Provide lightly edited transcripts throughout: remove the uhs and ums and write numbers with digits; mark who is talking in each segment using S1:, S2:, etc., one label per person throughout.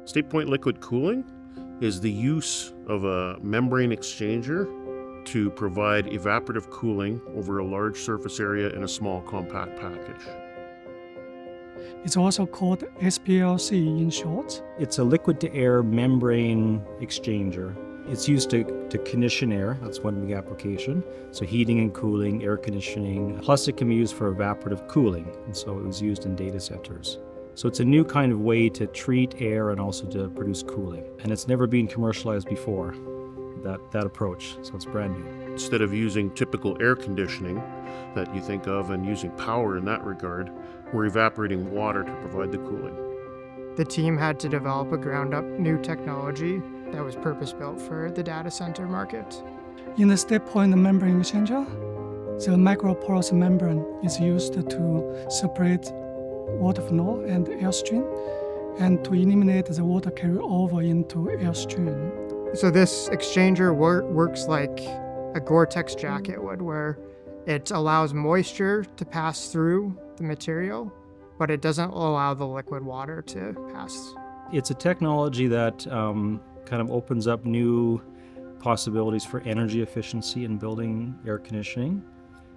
S1: State point liquid cooling is the use of a membrane exchanger to provide evaporative cooling over a large surface area in a small compact package.
S2: It's also called SPLC in short.
S3: It's a liquid-to-air membrane exchanger. It's used to condition air. That's one big application. So heating and cooling, air conditioning. Plus it can be used for evaporative cooling. And so it was used in data centers. So it's a new kind of way to treat air and also to produce cooling. And it's never been commercialized before, that approach. So it's brand new.
S1: Instead of using typical air conditioning that you think of and using power in that regard, we're evaporating water to provide the cooling.
S4: The team had to develop a ground-up new technology that was purpose-built for the data center market.
S2: In the state point membrane exchanger, the microporous membrane is used to separate water flow and airstream and to eliminate the water carryover into airstream.
S4: So this exchanger works like a Gore-Tex jacket would, where it allows moisture to pass through the material, but it doesn't allow the liquid water to pass.
S3: It's a technology that kind of opens up new possibilities for energy efficiency in building air conditioning,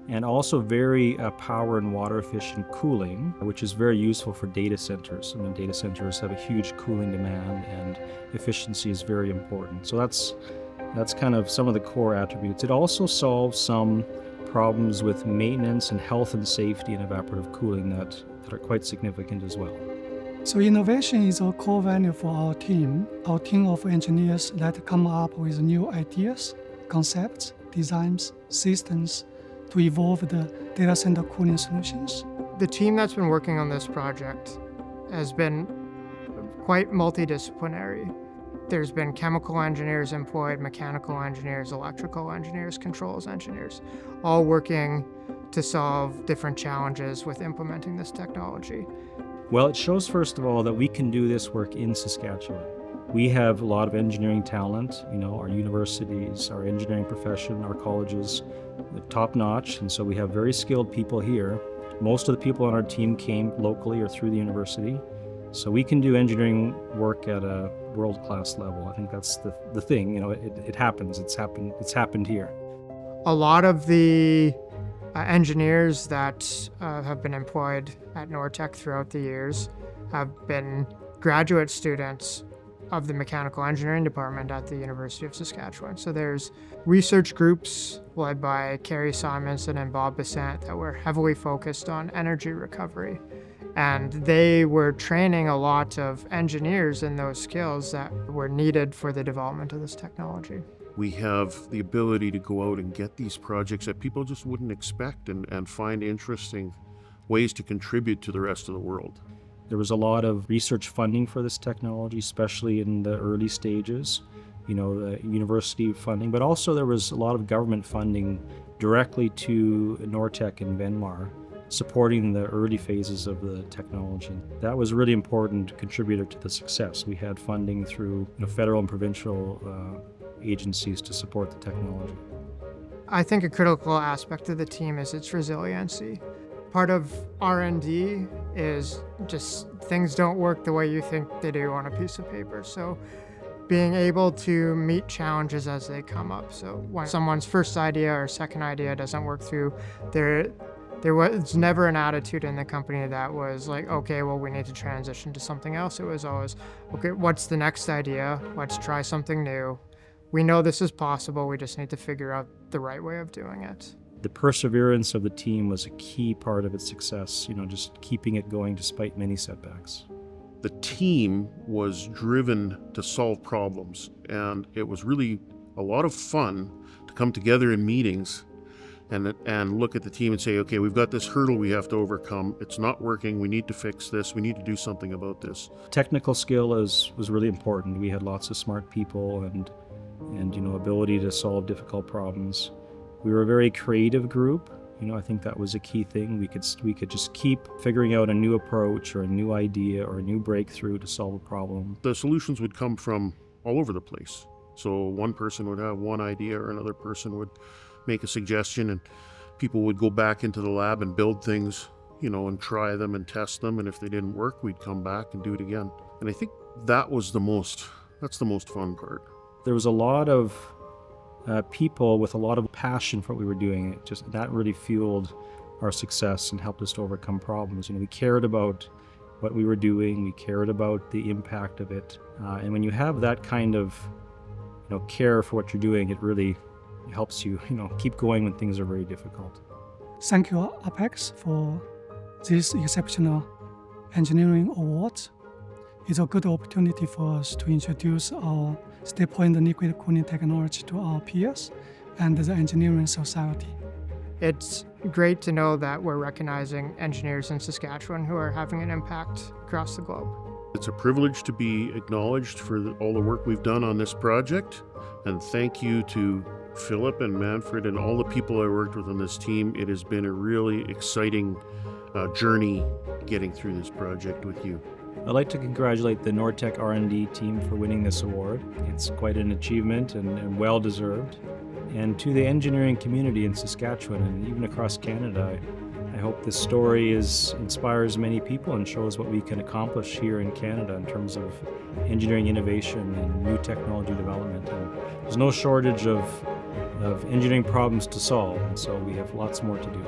S3: and also very power and water efficient cooling, which is very useful for data centers. I mean, data centers have a huge cooling demand and efficiency is very important. So that's kind of some of the core attributes. It also solves some problems with maintenance and health and safety and evaporative cooling that are quite significant as well.
S2: So innovation is a core value for our team of engineers that come up with new ideas, concepts, designs, systems to evolve the data center cooling solutions.
S4: The team that's been working on this project has been quite multidisciplinary. There's been chemical engineers employed, mechanical engineers, electrical engineers, controls engineers, all working to solve different challenges with implementing this technology.
S3: Well, it shows, first of all, that we can do this work in Saskatchewan. We have a lot of engineering talent, our universities, our engineering profession, our colleges, top-notch, and so we have very skilled people here. Most of the people on our team came locally or through the university, so we can do engineering work at a world-class level. I think that's the thing, it happens, it's happened here.
S4: A lot of the engineers that have been employed at Nortec throughout the years have been graduate students of the mechanical engineering department at the University of Saskatchewan. So there's research groups led by Carrie Simonson and Bob Besant that were heavily focused on energy recovery. And they were training a lot of engineers in those skills that were needed for the development of this technology.
S1: We have the ability to go out and get these projects that people just wouldn't expect and find interesting ways to contribute to the rest of the world.
S3: There was a lot of research funding for this technology, especially in the early stages, the university funding, but also there was a lot of government funding directly to Nortec and Venmar, supporting the early phases of the technology. That was a really important contributor to the success. We had funding through federal and provincial agencies to support the technology.
S4: I think a critical aspect of the team is its resiliency. Part of R&D is just things don't work the way you think they do on a piece of paper. So being able to meet challenges as they come up. So when someone's first idea or second idea doesn't work through, there was never an attitude in the company that was like, okay, well, we need to transition to something else. It was always, okay, what's the next idea? Let's try something new. We know this is possible. We just need to figure out the right way of doing it.
S3: The perseverance of the team was a key part of its success, just keeping it going despite many setbacks.
S1: The team was driven to solve problems, and it was really a lot of fun to come together in meetings and look at the team and say, okay, we've got this hurdle we have to overcome. It's not working. We need to fix this. We need to do something about this.
S3: Technical skill was really important. We had lots of smart people and ability to solve difficult problems. We were a very creative group. I think that was a key thing. We could just keep figuring out a new approach or a new idea or a new breakthrough to solve a problem.
S1: The solutions would come from all over the place. So one person would have one idea or another person would make a suggestion, people would go back into the lab and build things, and try them and test them. And if they didn't work, we'd come back and do it again. And I think that's the most fun part.
S3: There was a lot of people with a lot of passion for what we were doing. That really fueled our success and helped us to overcome problems. We cared about what we were doing. We cared about the impact of it. And when you have that kind of, care for what you're doing, it really helps you, keep going when things are very difficult.
S2: Thank you, Apegs, for this exceptional engineering award. It's a good opportunity for us to introduce our step point liquid cooling technology to our peers and the engineering society.
S4: It's great to know that we're recognizing engineers in Saskatchewan who are having an impact across the globe.
S1: It's a privilege to be acknowledged for all the work we've done on this project. And thank you to Philip and Manfred and all the people I worked with on this team. It has been a really exciting journey getting through this project with you.
S3: I'd like to congratulate the Nortec R&D team for winning this award. It's quite an achievement and well deserved. And to the engineering community in Saskatchewan and even across Canada, I hope this story inspires many people and shows what we can accomplish here in Canada in terms of engineering innovation and new technology development. And there's no shortage of engineering problems to solve, and so we have lots more to do.